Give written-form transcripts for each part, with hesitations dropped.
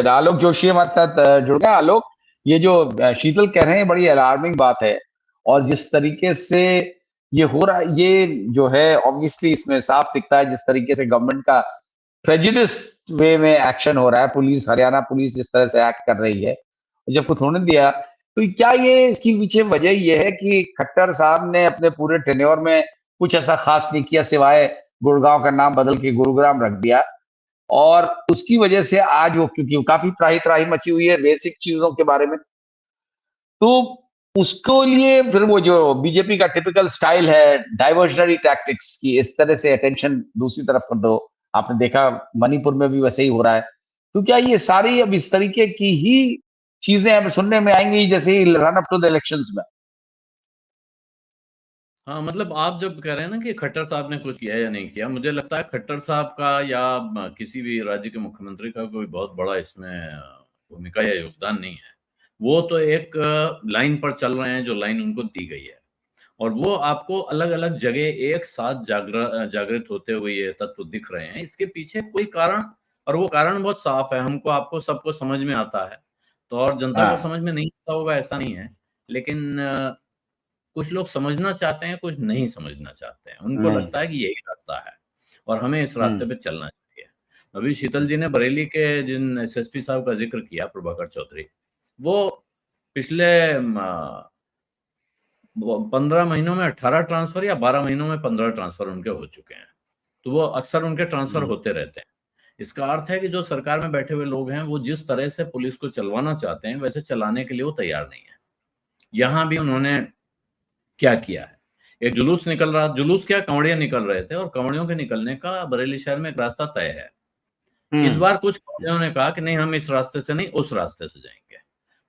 आलोक जोशी हमारे साथ जुड़ गए। आलोक, ये जो शीतल कह रहे हैं बड़ी अलार्मिंग बात है, और जिस तरीके से ये हो रहा है, ये जो है ऑब्वियसली इसमें साफ दिखता है जिस तरीके से गवर्नमेंट का प्रेजुडिस वे में एक्शन हो रहा है। पुलिस, हरियाणा पुलिस जिस तरह से एक्ट कर रही है, जब कुछ होने दिया, तो क्या ये इसकी पीछे वजह ये है कि खट्टर साहब ने अपने पूरे टेन्योर में कुछ ऐसा खास नहीं किया सिवाय गुड़गांव का नाम बदल के गुरुग्राम रख दिया, और उसकी वजह से आज वो, क्योंकि वो काफी त्राही त्राही मची हुई है बेसिक चीजों के बारे में, तो उसको लिए फिर वो जो बीजेपी का टिपिकल स्टाइल है डाइवर्जनरी टैक्टिक्स की, इस तरह से अटेंशन दूसरी तरफ कर दो। आपने देखा मणिपुर में भी वैसे ही हो रहा है। तो क्या ये सारी अब इस तरीके की ही चीजें अब सुनने में आएंगी जैसे ही run up to the elections में? हाँ, मतलब आप जब कह रहे हैं ना कि खट्टर साहब ने कुछ किया या नहीं किया, मुझे लगता है खट्टर साहब का या किसी भी राज्य के मुख्यमंत्री का कोई बहुत बड़ा इसमें भूमिका या योगदान नहीं है। वो तो एक लाइन पर चल रहे हैं, जो लाइन उनको दी गई है, और वो आपको अलग अलग जगह एक साथ जागृत होते हुए ये तत्व दिख रहे हैं। इसके पीछे कोई कारण, और वो कारण बहुत साफ है, हमको आपको सबको समझ में आता है, तो और जनता को समझ में नहीं आता होगा ऐसा नहीं है, लेकिन कुछ लोग समझना चाहते हैं, कुछ नहीं समझना चाहते हैं। उनको लगता है कि यही रास्ता है और हमें इस रास्ते पे चलना चाहिए। अभी शीतल जी ने बरेली के जिन एसएसपी साहब का जिक्र किया, प्रभाकर चौधरी, वो पिछले 15 महीनों में 18 ट्रांसफर या 12 महीनों में 15 ट्रांसफर उनके हो चुके हैं। तो वो अक्सर उनके ट्रांसफर होते रहते हैं। इसका अर्थ है कि जो सरकार में बैठे हुए लोग हैं, वो जिस तरह से पुलिस को चलवाना चाहते हैं, वैसे चलाने के लिए वो तैयार नहीं है। यहाँ भी उन्होंने क्या किया है, एक जुलूस निकल रहा, जुलूस क्या, कांवड़िया निकल रहे थे, और कांवड़ियों के निकलने का बरेली शहर में एक रास्ता तय है। इस बार कुछ कांवड़ियों ने कहा कि नहीं, हम इस रास्ते से नहीं, उस रास्ते से जाएंगे,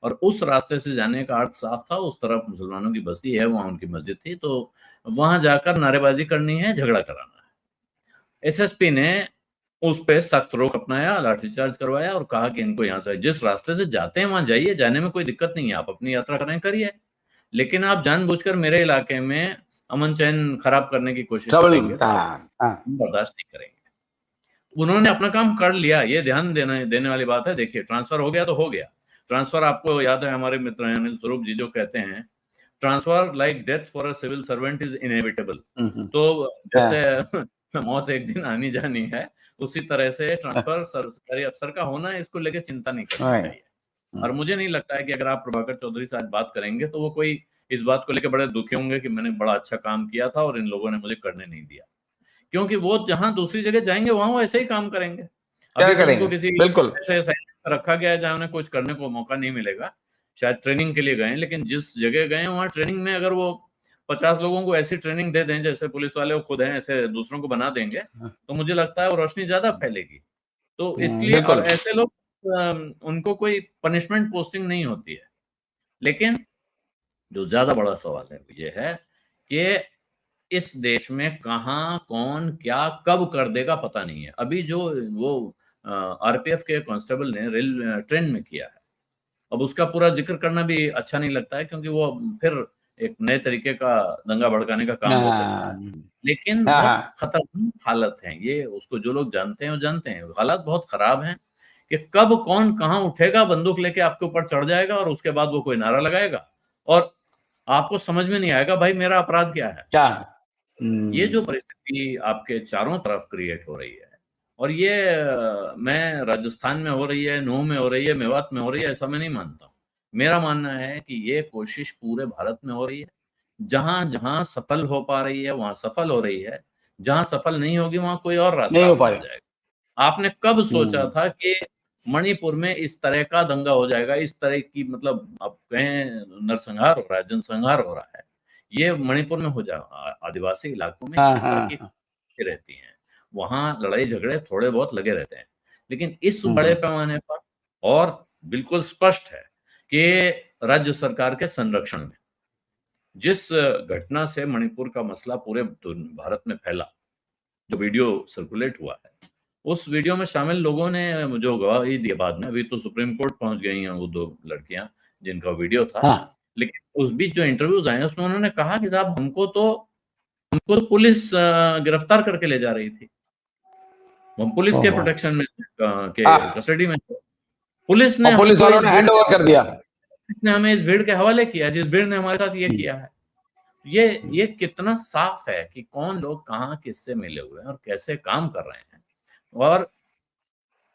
और उस रास्ते से जाने का अर्थ साफ था, उस तरफ मुसलमानों की बस्ती है, वहां उनकी मस्जिद थी, तो वहां जाकर नारेबाजी करनी है, झगड़ा कराना है। एसएसपी ने उस पे सख्त रोक अपनाया, लाठीचार्ज करवाया और कहा कि इनको यहाँ से, जिस रास्ते से जाते हैं वहां जाइए, जाने में कोई दिक्कत नहीं है, आप अपनी यात्रा करें, करिए, लेकिन आप जानबूझकर मेरे इलाके में अमन चैन खराब करने की कोशिश करेंगे तो हम बर्दाश्त नहीं करेंगे। उन्होंने अपना काम कर लिया, ये ध्यान देने वाली बात है। देखिए, ट्रांसफर हो गया तो हो गया। ट्रांसफर, आपको याद है हमारे मित्र हैं अनिल स्वरूप जी जो कहते हैं, transfer like death for a civil servant is inevitable. तो जैसे मौत एक दिन आनी जानी है, उसी तरह से ट्रांसफर सरकारी अफसर का होना है, इसको लेकर चिंता नहीं करनी चाहिए। और मुझे नहीं लगता है कि अगर आप प्रभाकर चौधरी से आज बात करेंगे तो वो कोई इस बात को लेकर बड़े दुखी होंगे कि मैंने बड़ा अच्छा काम किया था और इन लोगों ने मुझे करने नहीं दिया, क्योंकि वो जहां दूसरी जगह जाएंगे वहां वो ऐसे ही काम करेंगे। अभी तो उनको किसी ऐसे रखा गया है जहां उन्हें कुछ करने को मौका नहीं मिलेगा, शायद ट्रेनिंग के लिए गए, लेकिन जिस जगह गए वहां ट्रेनिंग में अगर वो 50 लोगों को ऐसी ट्रेनिंग दे दें जैसे पुलिस वाले वो खुद हैं, ऐसे दूसरों को बना देंगे, तो मुझे लगता है वो रोशनी ज्यादा फैलेगी। तो इसलिए, और ऐसे लोग उनको कोई पनिशमेंट पोस्टिंग नहीं होती है। लेकिन जो ज्यादा बड़ा सवाल है ये है कि इस देश में कहां कौन क्या कब कर देगा पता नहीं है। अभी जो वो आरपीएफ के कांस्टेबल ने रेल ट्रेन में किया है, अब उसका पूरा जिक्र करना भी अच्छा नहीं लगता है, क्योंकि वो फिर एक नए तरीके का दंगा भड़काने का काम हो सकता है। लेकिन बहुत खतरनाक हालत है ये, उसको जो लोग जानते हैं वो जानते हैं, हालात बहुत खराब हैं कि कब कौन कहां उठेगा, बंदूक लेके आपके ऊपर चढ़ जाएगा, और उसके बाद वो कोई नारा लगाएगा और आपको समझ में नहीं आएगा भाई मेरा अपराध क्या है। ये जो परिस्थिति आपके चारों तरफ क्रिएट हो रही है, और ये मैं राजस्थान में हो रही है, नूह में हो रही है, मेवात में हो रही है, ऐसा मैं नहीं मानता हूँ। मेरा मानना है कि ये कोशिश पूरे भारत में हो रही है, जहां जहां सफल हो पा रही है वहां सफल हो रही है, जहां सफल नहीं होगी वहां कोई और रास्ता अपना जाएगा। आपने कब सोचा था कि मणिपुर में इस तरह का दंगा हो जाएगा, इस तरह की, मतलब आप कहें नरसंहार हो रहा है, जनसंहार हो रहा है, ये मणिपुर में हो जाए। आदिवासी इलाकों में इस तरह की रहती हैं, वहां लड़ाई झगड़े थोड़े बहुत लगे रहते हैं, लेकिन इस बड़े पैमाने पर और बिल्कुल स्पष्ट है कि राज्य सरकार के संरक्षण में जिस घटना से मणिपुर का मसला पूरे भारत में फैला, जो वीडियो सर्कुलेट हुआ है, उस वीडियो में शामिल लोगों ने जो गवाही दी, बाद में अभी तो सुप्रीम कोर्ट पहुंच गई हैं वो 2 लड़कियां जिनका वीडियो था, लेकिन उस बीच जो इंटरव्यूज आए उसमें उन्होंने कहा कि साहब हमको तो पुलिस गिरफ्तार करके ले जा रही थी, हम पुलिस के प्रोटेक्शन में के कस्टडी में थे, पुलिस ने और पुलिस हमको वालों ने हैंड ओवर कर दिया, इसने हमें इस भीड़ के हवाले किया, जिस भीड़ ने हमारे साथ ये किया है। ये कितना साफ है कि कौन लोग कहाँ किससे मिले हुए हैं और कैसे काम कर रहे हैं। और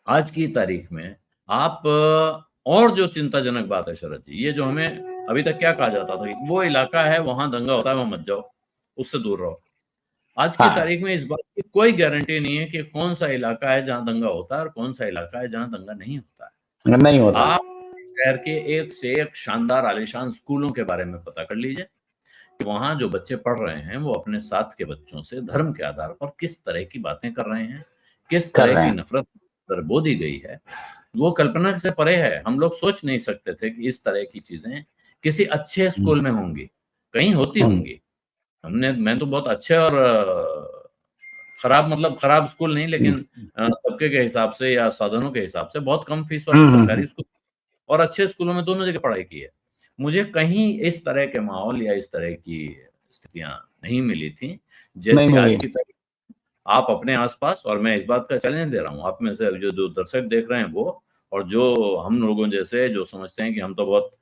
आज की तारीख में आप और जो चिंताजनक बात है शरद जी, ये जो हमें अभी तक क्या कहा जाता था कि वो इलाका है वहां दंगा होता है, वहां मत जाओ, उससे दूर रहो। आज की हाँ, तारीख में इस बात की कोई गारंटी नहीं है कि कौन सा इलाका है जहां दंगा होता है और कौन सा इलाका है जहां दंगा नहीं होता है। नहीं होता। आप शहर के एक से एक शानदार आलीशान स्कूलों के बारे में पता कर लीजिए कि वहां जो बच्चे पढ़ रहे हैं वो अपने साथ के बच्चों से धर्म के आधार पर किस तरह की बातें कर रहे हैं, किस कर तरह रहे की हैं। नफरत बो दी गई है, वो कल्पना से परे है। हम लोग सोच नहीं सकते थे कि इस तरह की चीजें किसी अच्छे स्कूल में होंगी, कहीं होती होंगी। मैं तो बहुत अच्छे और खराब, मतलब खराब स्कूल नहीं, लेकिन तबके के हिसाब से या साधनों के हिसाब से बहुत कम फीस वाले सरकारी स्कूल और अच्छे स्कूलों में दोनों जगह पढ़ाई की है। मुझे कहीं इस तरह के माहौल या इस तरह की स्थितियां नहीं मिली थी नहीं जैसी मिली। आज की तारीख आप अपने आसपास, और मैं इस बात का चैलेंज दे रहा हूँ आप में से जो जो दर्शक देख रहे हैं वो, और जो हम लोगों जैसे जो समझते हैं कि हम तो बहुत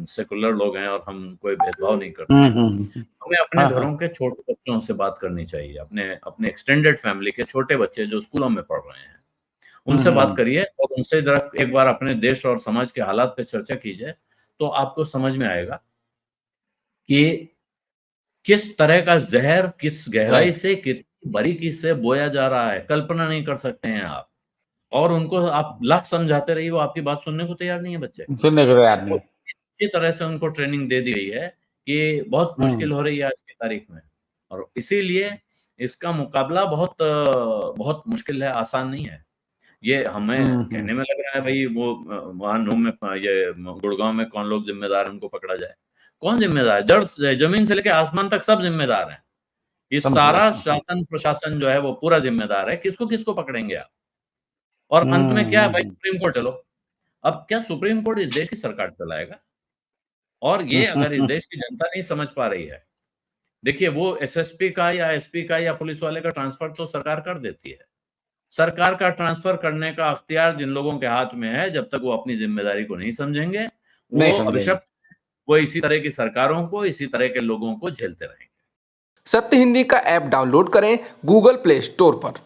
सेकुलर लोग हैं और हम कोई भेदभाव नहीं करते हैं, हमें अपने हाँ, घरों के छोटे बच्चों से बात करनी चाहिए, अपने अपने एक्सटेंडेड फैमिली के छोटे बच्चे जो स्कूलों में पढ़ रहे हैं उनसे बात करिए और उनसे जरा एक बार अपने देश और समाज के हालात पे चर्चा कीजिए, तो आपको समझ में आएगा कि किस तरह का जहर किस गहराई राइट। से कितनी बारीकी से बोया जा रहा है, कल्पना नहीं कर सकते हैं आप। और उनको आप लाख समझाते रहिए, वो आपकी बात सुनने को तैयार नहीं है बच्चे। सुनने को तैयार तो नहीं। इसी तरह से उनको ट्रेनिंग दे दी गई है कि बहुत मुश्किल हो रही है आज की तारीख में, और इसीलिए इसका मुकाबला बहुत मुश्किल है, आसान नहीं है। ये हमें कहने में लग रहा है भाई वो वहाँ नूह में ये गुड़गांव में कौन लोग जिम्मेदार हैं, उनको पकड़ा जाए। कौन जिम्मेदार है? जड़ से जमीन से लेकर आसमान तक सब जिम्मेदार हैं। ये सारा शासन प्रशासन जो है वो पूरा जिम्मेदार है। किसको किसको पकड़ेंगे आप? और अंत में क्या है भाई, सुप्रीम कोर्ट चलो। अब क्या सुप्रीम कोर्ट इस देश की सरकार चलाएगा? और ये अगर इस देश की जनता नहीं समझ पा रही है, देखिए वो एसएसपी का या एसपी का या पुलिस वाले का ट्रांसफर तो सरकार कर देती है। सरकार का ट्रांसफर करने का अख्तियार जिन लोगों के हाथ में है, जब तक वो अपनी जिम्मेदारी को नहीं समझेंगे, नहीं वो समझेंगे। अभिशप्त, वो इसी तरह की सरकारों को, इसी तरह के लोगों को झेलते रहेंगे। सत्य हिंदी का ऐप डाउनलोड करें गूगल प्ले स्टोर पर।